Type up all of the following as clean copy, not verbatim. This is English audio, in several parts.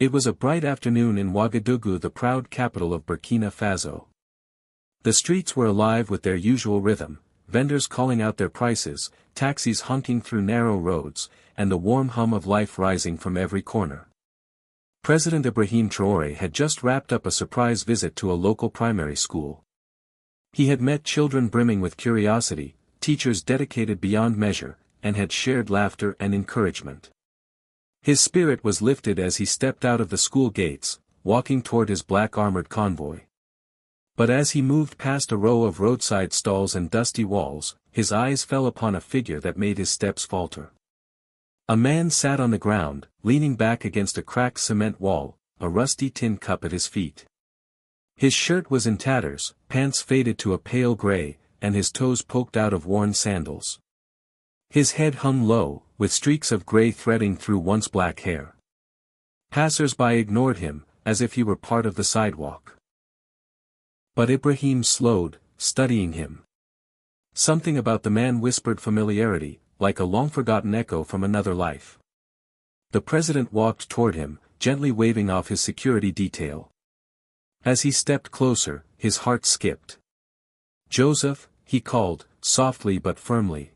It was a bright afternoon in Ouagadougou, the proud capital of Burkina Faso. The streets were alive with their usual rhythm, vendors calling out their prices, taxis honking through narrow roads, and the warm hum of life rising from every corner. President Ibrahim Traoré had just wrapped up a surprise visit to a local primary school. He had met children brimming with curiosity, teachers dedicated beyond measure, and had shared laughter and encouragement. His spirit was lifted as he stepped out of the school gates, walking toward his black armored convoy. But as he moved past a row of roadside stalls and dusty walls, his eyes fell upon a figure that made his steps falter. A man sat on the ground, leaning back against a cracked cement wall, a rusty tin cup at his feet. His shirt was in tatters, pants faded to a pale gray, and his toes poked out of worn sandals. His head hung low, with streaks of gray threading through once black hair. Passers-by ignored him, as if he were part of the sidewalk. But Ibrahim slowed, studying him. Something about the man whispered familiarity, like a long-forgotten echo from another life. The president walked toward him, gently waving off his security detail. As he stepped closer, his heart skipped. "Joseph," he called, softly but firmly.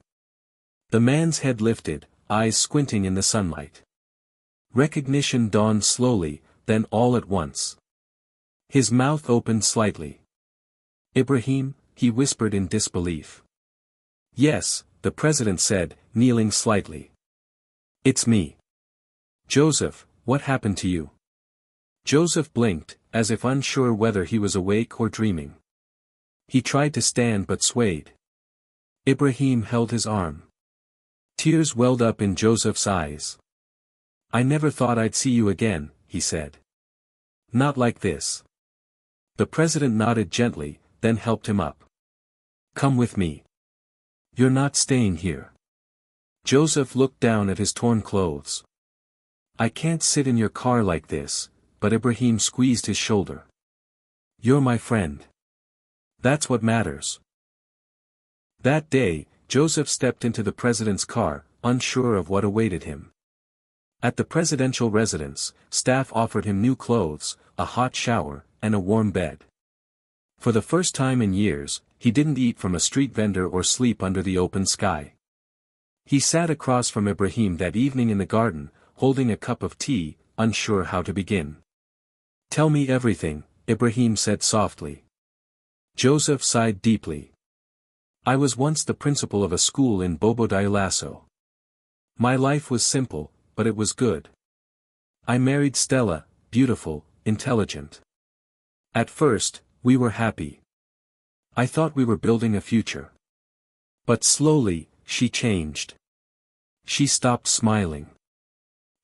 The man's head lifted, eyes squinting in the sunlight. Recognition dawned slowly, then all at once. His mouth opened slightly. "Ibrahim," he whispered in disbelief. "Yes," the president said, kneeling slightly. "It's me." "Joseph, what happened to you?" Joseph blinked, as if unsure whether he was awake or dreaming. He tried to stand but swayed. Ibrahim held his arm. Tears welled up in Joseph's eyes. "I never thought I'd see you again," he said. "Not like this." The president nodded gently, then helped him up. "Come with me. You're not staying here." Joseph looked down at his torn clothes. "I can't sit in your car like this," but Ibrahim squeezed his shoulder. "You're my friend. That's what matters." That day, Joseph stepped into the president's car, unsure of what awaited him. At the presidential residence, staff offered him new clothes, a hot shower, and a warm bed. For the first time in years, he didn't eat from a street vendor or sleep under the open sky. He sat across from Ibrahim that evening in the garden, holding a cup of tea, unsure how to begin. "Tell me everything," Ibrahim said softly. Joseph sighed deeply. "I was once the principal of a school in Bobo Dioulasso. My life was simple, but it was good. I married Stella, beautiful, intelligent. At first, we were happy. I thought we were building a future. But slowly, she changed. She stopped smiling.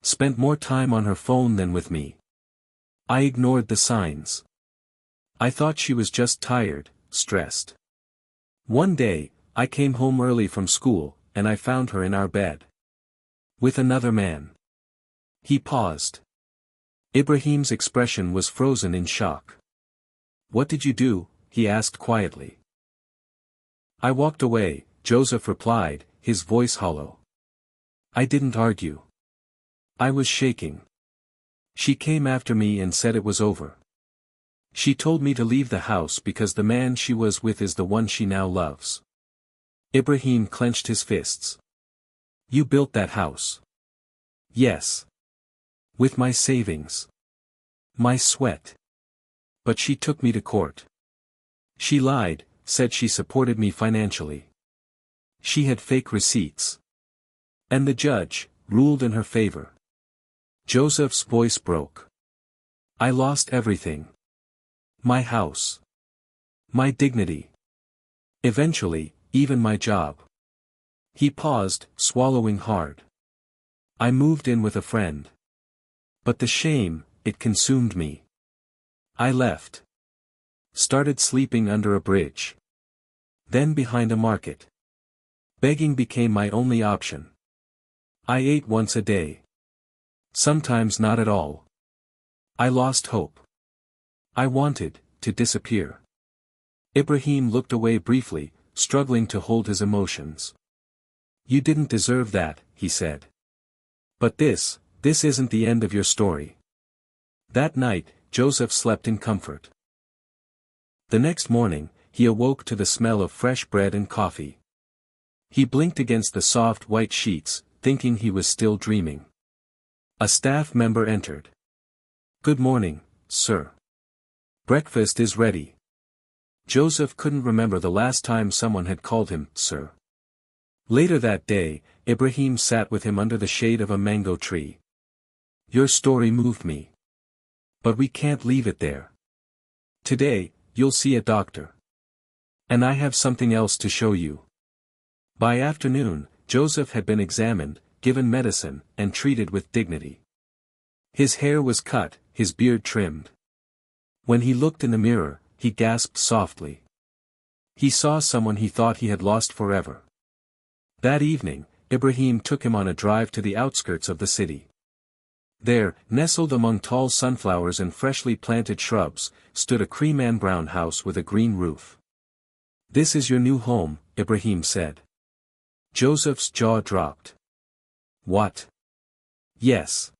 Spent more time on her phone than with me. I ignored the signs. I thought she was just tired, stressed. One day, I came home early from school, and I found her in our bed. With another man." He paused. Ibrahim's expression was frozen in shock. "What did you do?" he asked quietly. "I walked away," Joseph replied, his voice hollow. "I didn't argue. I was shaking. She came after me and said it was over. She told me to leave the house because the man she was with is the one she now loves." Ibrahim clenched his fists. "You built that house?" "Yes. With my savings. My sweat. But she took me to court. She lied, said she supported me financially. She had fake receipts. And the judge ruled in her favor." Joseph's voice broke. "I lost everything. My house. My dignity. Eventually, even my job." He paused, swallowing hard. "I moved in with a friend. But the shame, it consumed me. I left. Started sleeping under a bridge. Then behind a market. Begging became my only option. I ate once a day. Sometimes not at all. I lost hope. I wanted to disappear." Ibrahim looked away briefly, struggling to hold his emotions. "You didn't deserve that," he said. "But this isn't the end of your story. That night, Joseph slept in comfort. The next morning, he awoke to the smell of fresh bread and coffee. He blinked against the soft white sheets, thinking he was still dreaming. A staff member entered. "Good morning, sir. Breakfast is ready." Joseph couldn't remember the last time someone had called him, sir. Later that day, Ibrahim sat with him under the shade of a mango tree. "Your story moved me. But we can't leave it there. Today, you'll see a doctor. And I have something else to show you." By afternoon, Joseph had been examined, given medicine, and treated with dignity. His hair was cut, his beard trimmed. When he looked in the mirror, he gasped softly. He saw someone he thought he had lost forever. That evening, Ibrahim took him on a drive to the outskirts of the city. There, nestled among tall sunflowers and freshly planted shrubs, stood a cream-and-brown house with a green roof. "This is your new home," Ibrahim said. Joseph's jaw dropped. "What?" "Yes.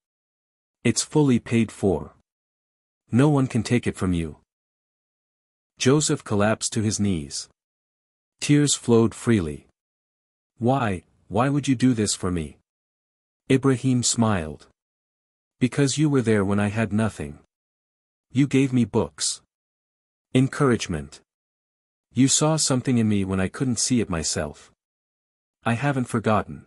It's fully paid for. No one can take it from you." Joseph collapsed to his knees. Tears flowed freely. Why would you do this for me?" Ibrahim smiled. "Because you were there when I had nothing. You gave me books. Encouragement. You saw something in me when I couldn't see it myself. I haven't forgotten."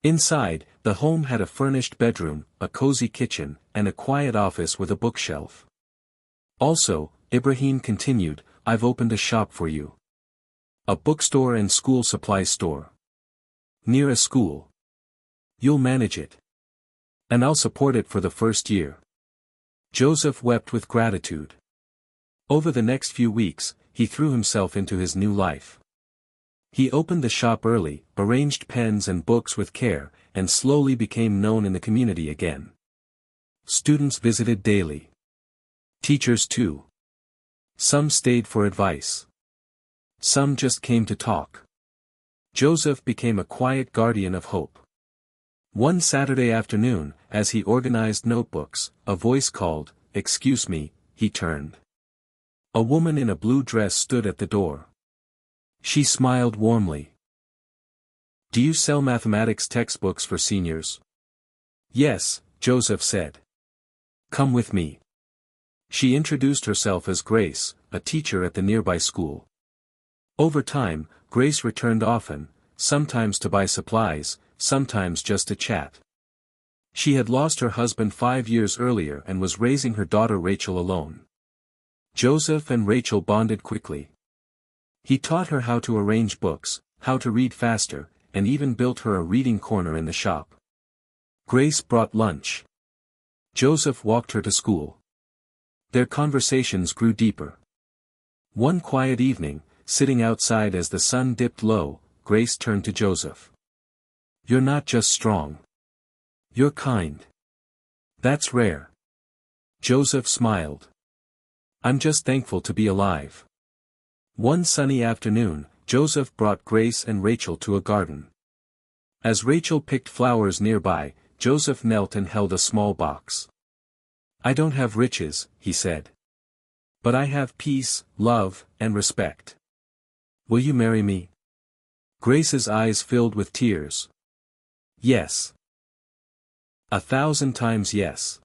Inside, the home had a furnished bedroom, a cozy kitchen, and a quiet office with a bookshelf. "Also," Ibrahim continued, "I've opened a shop for you. A bookstore and school supply store. Near a school. You'll manage it. And I'll support it for the first year." Joseph wept with gratitude. Over the next few weeks, he threw himself into his new life. He opened the shop early, arranged pens and books with care, and slowly became known in the community again. Students visited daily. Teachers too. Some stayed for advice. Some just came to talk. Joseph became a quiet guardian of hope. One Saturday afternoon, as he organized notebooks, a voice called, "Excuse me," he turned. A woman in a blue dress stood at the door. She smiled warmly. "Do you sell mathematics textbooks for seniors?" "Yes," Joseph said. "Come with me." She introduced herself as Grace, a teacher at the nearby school. Over time, Grace returned often, sometimes to buy supplies, sometimes just to chat. She had lost her husband 5 years earlier and was raising her daughter Rachel alone. Joseph and Rachel bonded quickly. He taught her how to arrange books, how to read faster, and even built her a reading corner in the shop. Grace brought lunch. Joseph walked her to school. Their conversations grew deeper. One quiet evening, sitting outside as the sun dipped low, Grace turned to Joseph. "You're not just strong. You're kind. That's rare." Joseph smiled. "I'm just thankful to be alive." One sunny afternoon, Joseph brought Grace and Rachel to a garden. As Rachel picked flowers nearby, Joseph knelt and held a small box. "I don't have riches," he said. "But I have peace, love, and respect. Will you marry me?" Grace's eyes filled with tears. "Yes. 1,000 times yes."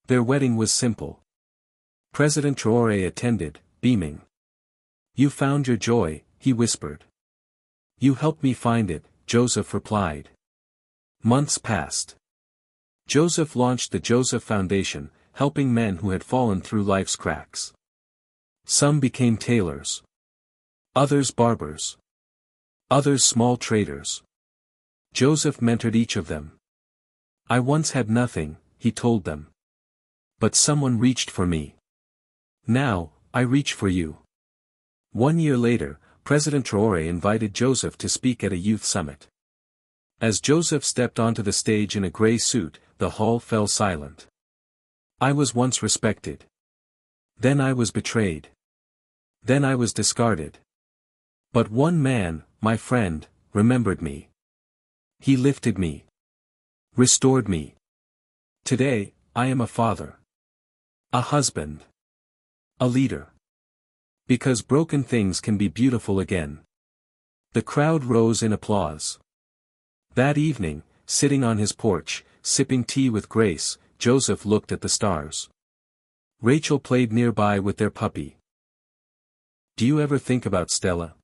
Their wedding was simple. President Traoré attended, beaming. "You found your joy," he whispered. "You helped me find it," Joseph replied. Months passed. Joseph launched the Joseph Foundation, helping men who had fallen through life's cracks. Some became tailors. Others barbers. Others small traders. Joseph mentored each of them. "I once had nothing," he told them. "But someone reached for me. Now, I reach for you." 1 year later, President Traoré invited Joseph to speak at a youth summit. As Joseph stepped onto the stage in a gray suit, the hall fell silent. "I was once respected. Then I was betrayed. Then I was discarded. But one man, my friend, remembered me. He lifted me. Restored me. Today, I am a father. A husband. A leader. Because broken things can be beautiful again. The crowd rose in applause. That evening, sitting on his porch, sipping tea with Grace, Joseph looked at the stars. Rachel played nearby with their puppy. "Do you ever think about Stella?"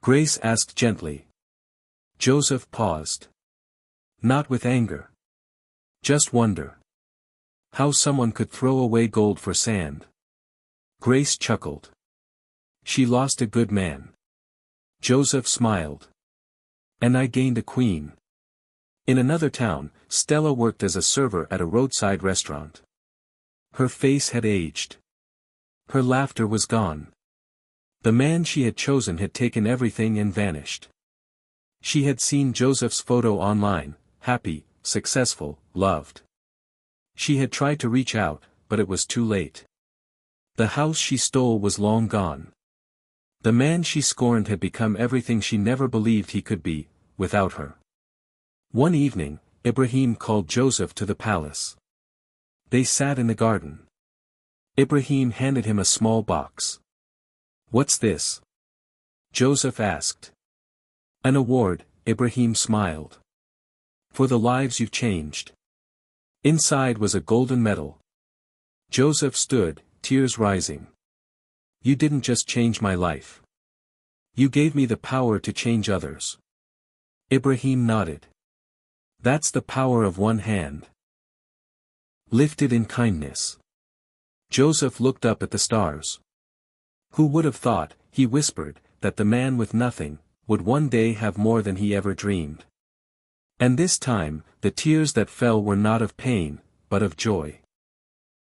Grace asked gently. Joseph paused. Not with anger. Just wonder. How someone could throw away gold for sand. Grace chuckled. She lost a good man. Joseph smiled. And I gained a queen. In another town, Stella worked as a server at a roadside restaurant. Her face had aged. Her laughter was gone. The man she had chosen had taken everything and vanished. She had seen Joseph's photo online, happy, successful, loved. She had tried to reach out, but it was too late. The house she stole was long gone. The man she scorned had become everything she never believed he could be, without her. One evening, Ibrahim called Joseph to the palace. They sat in the garden. Ibrahim handed him a small box. "What's this?" Joseph asked. "An award," Ibrahim smiled. "For the lives you've changed." Inside was a golden medal. Joseph stood, tears rising. "You didn't just change my life. You gave me the power to change others." Ibrahim nodded. "That's the power of one hand. Lifted in kindness." Joseph looked up at the stars. Who would have thought, he whispered, that the man with nothing would one day have more than he ever dreamed. And this time, the tears that fell were not of pain, but of joy.